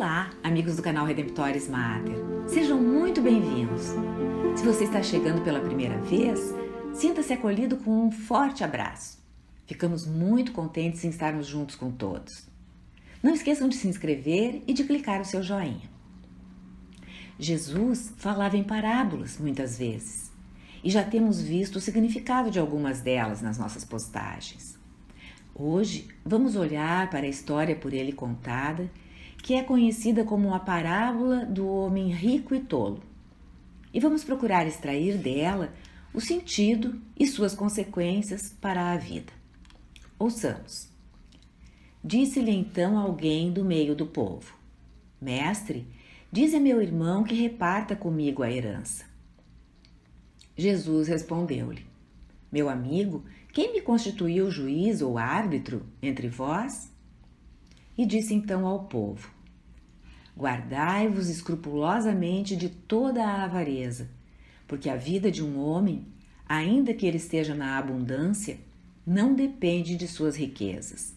Olá, amigos do canal Redemptoris Mater. Sejam muito bem-vindos. Se você está chegando pela primeira vez, sinta-se acolhido com um forte abraço. Ficamos muito contentes em estarmos juntos com todos. Não esqueçam de se inscrever e de clicar o seu joinha. Jesus falava em parábolas muitas vezes e já temos visto o significado de algumas delas nas nossas postagens. Hoje vamos olhar para a história por ele contada, que é conhecida como a parábola do homem rico e tolo. E vamos procurar extrair dela o sentido e suas consequências para a vida. Ouçamos. Disse-lhe então alguém do meio do povo: Mestre, dize a meu irmão que reparta comigo a herança. Jesus respondeu-lhe: Meu amigo, quem me constituiu juiz ou árbitro entre vós? E disse então ao povo: Guardai-vos escrupulosamente de toda a avareza, porque a vida de um homem, ainda que ele esteja na abundância, não depende de suas riquezas.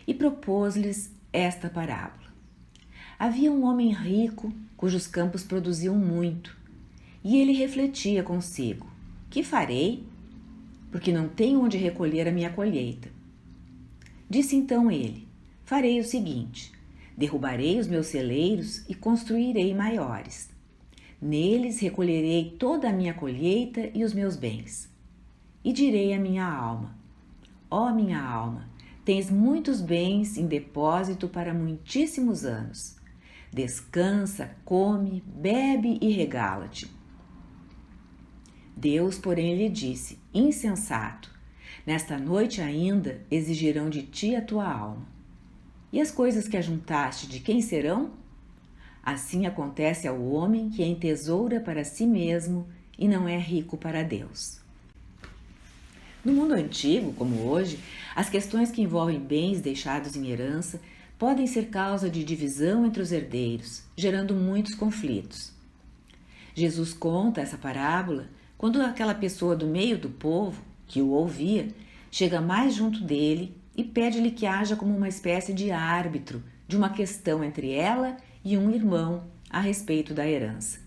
E propôs-lhes esta parábola. Havia um homem rico, cujos campos produziam muito, e ele refletia consigo: Que farei? Porque não tenho onde recolher a minha colheita. Disse então ele: Farei o seguinte: derrubarei os meus celeiros e construirei maiores. Neles recolherei toda a minha colheita e os meus bens. E direi à minha alma: Ó minha alma, tens muitos bens em depósito para muitíssimos anos. Descansa, come, bebe e regala-te. Deus, porém, lhe disse: Insensato, nesta noite ainda exigirão de ti a tua alma. E as coisas que ajuntaste, de quem serão? Assim acontece ao homem que entesoura para si mesmo e não é rico para Deus. No mundo antigo, como hoje, as questões que envolvem bens deixados em herança podem ser causa de divisão entre os herdeiros, gerando muitos conflitos. Jesus conta essa parábola quando aquela pessoa do meio do povo, que o ouvia, chega mais junto dele e pede-lhe que haja como uma espécie de árbitro de uma questão entre ela e um irmão a respeito da herança.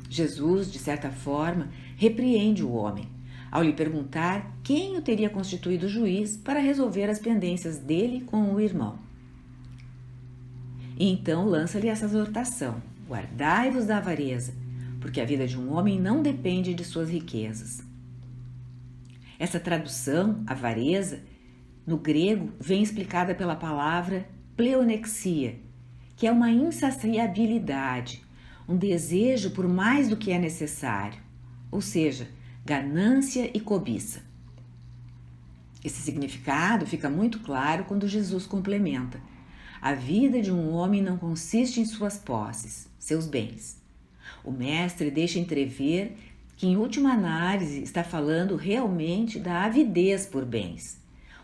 Jesus, de certa forma, repreende o homem, ao lhe perguntar quem o teria constituído juiz para resolver as pendências dele com o irmão. E então lança-lhe essa exortação: Guardai-vos da avareza, porque a vida de um homem não depende de suas riquezas. Essa tradução, avareza, no grego, vem explicada pela palavra pleonexia, que é uma insaciabilidade, um desejo por mais do que é necessário, ou seja, ganância e cobiça. Esse significado fica muito claro quando Jesus complementa: a vida de um homem não consiste em suas posses, seus bens. O mestre deixa entrever que, em última análise, está falando realmente da avidez por bens,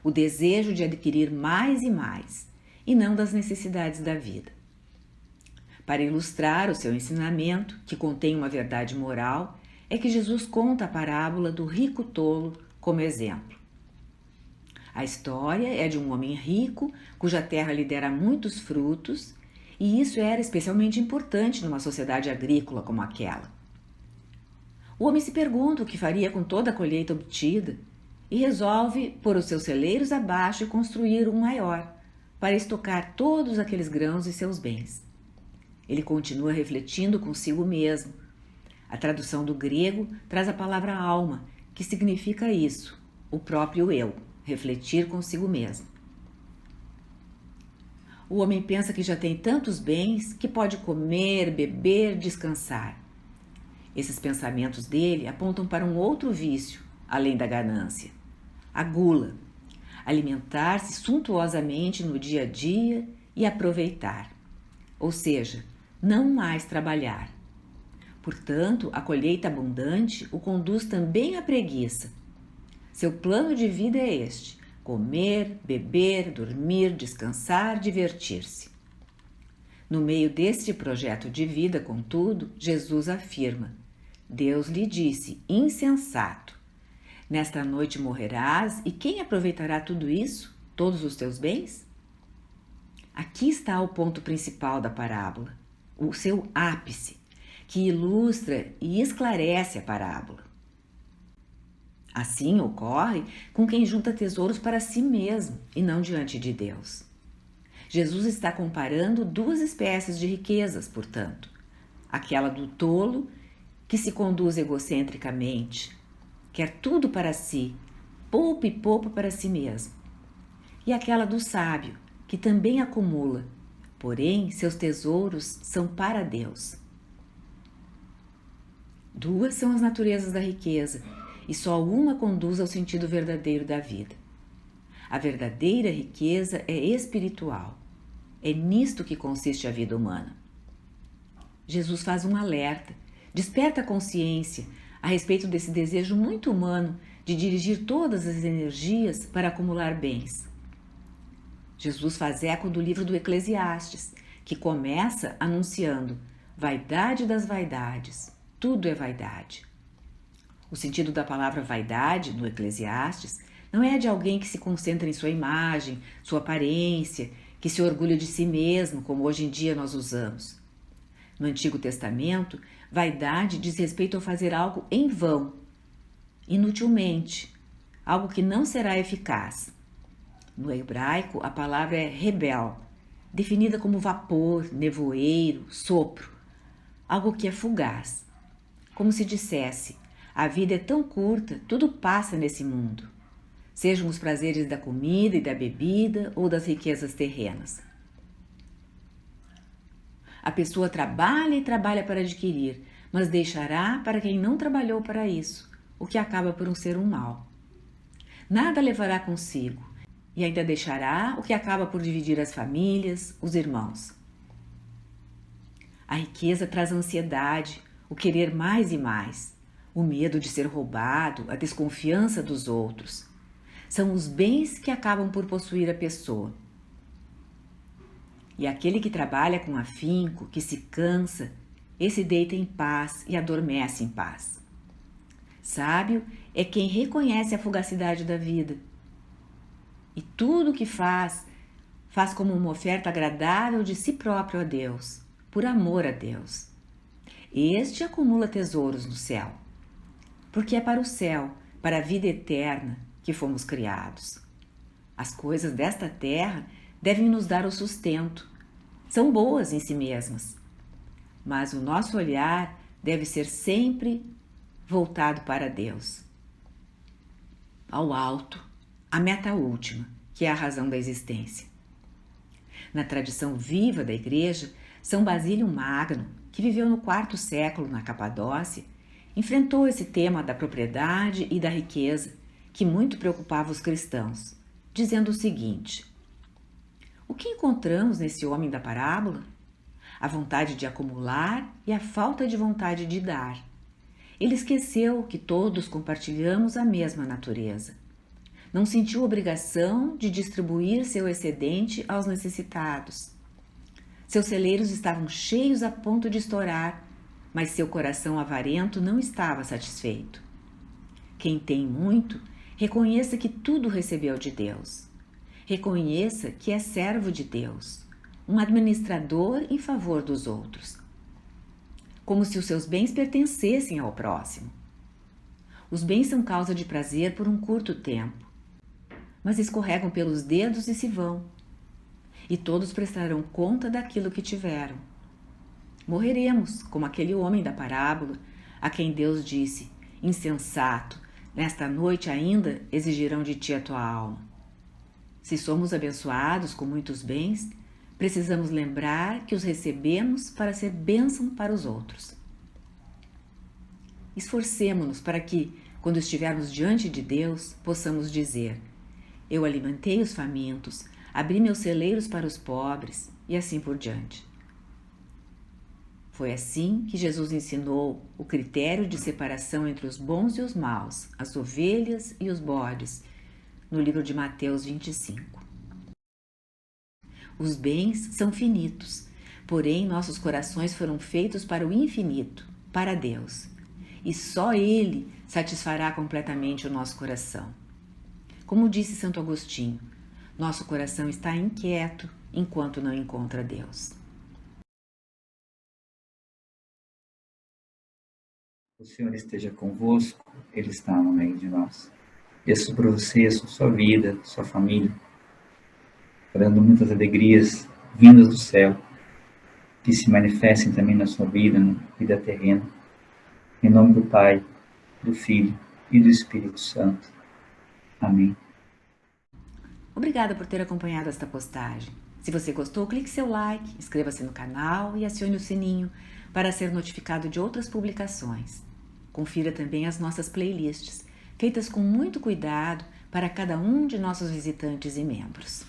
o desejo de adquirir mais e mais, e não das necessidades da vida. Para ilustrar o seu ensinamento, que contém uma verdade moral, é que Jesus conta a parábola do rico tolo como exemplo. A história é de um homem rico, cuja terra lhe dera muitos frutos, e isso era especialmente importante numa sociedade agrícola como aquela. O homem se pergunta o que faria com toda a colheita obtida e resolve pôr os seus celeiros abaixo e construir um maior, para estocar todos aqueles grãos e seus bens. Ele continua refletindo consigo mesmo. A tradução do grego traz a palavra alma, que significa isso, o próprio eu, refletir consigo mesmo. O homem pensa que já tem tantos bens que pode comer, beber, descansar. Esses pensamentos dele apontam para um outro vício, além da ganância: a gula. Alimentar-se suntuosamente no dia a dia e aproveitar. Ou seja, não mais trabalhar. Portanto, a colheita abundante o conduz também à preguiça. Seu plano de vida é este: comer, beber, dormir, descansar, divertir-se. No meio deste projeto de vida, contudo, Jesus afirma: Deus lhe disse: insensato, nesta noite morrerás, e quem aproveitará tudo isso, todos os teus bens? Aqui está o ponto principal da parábola, o seu ápice, que ilustra e esclarece a parábola. Assim ocorre com quem junta tesouros para si mesmo e não diante de Deus. Jesus está comparando duas espécies de riquezas, portanto. Aquela do tolo, que se conduz egocentricamente, quer tudo para si, poupa e poupa para si mesmo. E aquela do sábio, que também acumula, porém seus tesouros são para Deus. Duas são as naturezas da riqueza, e só uma conduz ao sentido verdadeiro da vida. A verdadeira riqueza é espiritual. É nisto que consiste a vida humana. Jesus faz um alerta, desperta a consciência a respeito desse desejo muito humano de dirigir todas as energias para acumular bens. Jesus faz eco do livro do Eclesiastes, que começa anunciando: vaidade das vaidades, tudo é vaidade. O sentido da palavra vaidade no Eclesiastes não é de alguém que se concentra em sua imagem, sua aparência, que se orgulha de si mesmo, como hoje em dia nós usamos. No Antigo Testamento, vaidade diz respeito a fazer algo em vão, inutilmente, algo que não será eficaz. No hebraico, a palavra é rebel, definida como vapor, nevoeiro, sopro, algo que é fugaz. Como se dissesse: a vida é tão curta, tudo passa nesse mundo, sejam os prazeres da comida e da bebida ou das riquezas terrenas. A pessoa trabalha e trabalha para adquirir, mas deixará para quem não trabalhou para isso, o que acaba por ser um mal. Nada levará consigo, e ainda deixará o que acaba por dividir as famílias, os irmãos. A riqueza traz ansiedade, o querer mais e mais, o medo de ser roubado, a desconfiança dos outros. São os bens que acabam por possuir a pessoa. E aquele que trabalha com afinco, que se cansa, esse deita em paz e adormece em paz. Sábio é quem reconhece a fugacidade da vida. E tudo o que faz como uma oferta agradável de si próprio a Deus, por amor a Deus. Este acumula tesouros no céu, porque é para o céu, para a vida eterna, que fomos criados. As coisas desta terra devem nos dar o sustento. São boas em si mesmas, mas o nosso olhar deve ser sempre voltado para Deus, ao alto, a meta última, que é a razão da existência. Na tradição viva da Igreja, São Basílio Magno, que viveu no IV século na Capadócia, enfrentou esse tema da propriedade e da riqueza que muito preocupava os cristãos, dizendo o seguinte: o que encontramos nesse homem da parábola? A vontade de acumular e a falta de vontade de dar. Ele esqueceu que todos compartilhamos a mesma natureza. Não sentiu obrigação de distribuir seu excedente aos necessitados. Seus celeiros estavam cheios a ponto de estourar, mas seu coração avarento não estava satisfeito. Quem tem muito, reconheça que tudo recebeu de Deus. Reconheça que é servo de Deus, um administrador em favor dos outros, como se os seus bens pertencessem ao próximo. Os bens são causa de prazer por um curto tempo, mas escorregam pelos dedos e se vão, e todos prestarão conta daquilo que tiveram. Morreremos, como aquele homem da parábola, a quem Deus disse: insensato, nesta noite ainda exigirão de ti a tua alma. Se somos abençoados com muitos bens, precisamos lembrar que os recebemos para ser bênção para os outros. Esforcemo-nos para que, quando estivermos diante de Deus, possamos dizer: eu alimentei os famintos, abri meus celeiros para os pobres, e assim por diante. Foi assim que Jesus ensinou o critério de separação entre os bons e os maus, as ovelhas e os bodes, no livro de Mateus 25. Os bens são finitos, porém nossos corações foram feitos para o infinito, para Deus, e só Ele satisfará completamente o nosso coração. Como disse Santo Agostinho, Nosso coração está inquieto enquanto não encontra Deus. O Senhor esteja convosco, Ele está no meio de nós. Peço por você, a sua vida, sua família, orando muitas alegrias vindas do céu, que se manifestem também na sua vida, na vida terrena. Em nome do Pai, do Filho e do Espírito Santo. Amém. Obrigada por ter acompanhado esta postagem. Se você gostou, clique seu like, inscreva-se no canal e acione o sininho para ser notificado de outras publicações. Confira também as nossas playlists, feitas com muito cuidado para cada um de nossos visitantes e membros.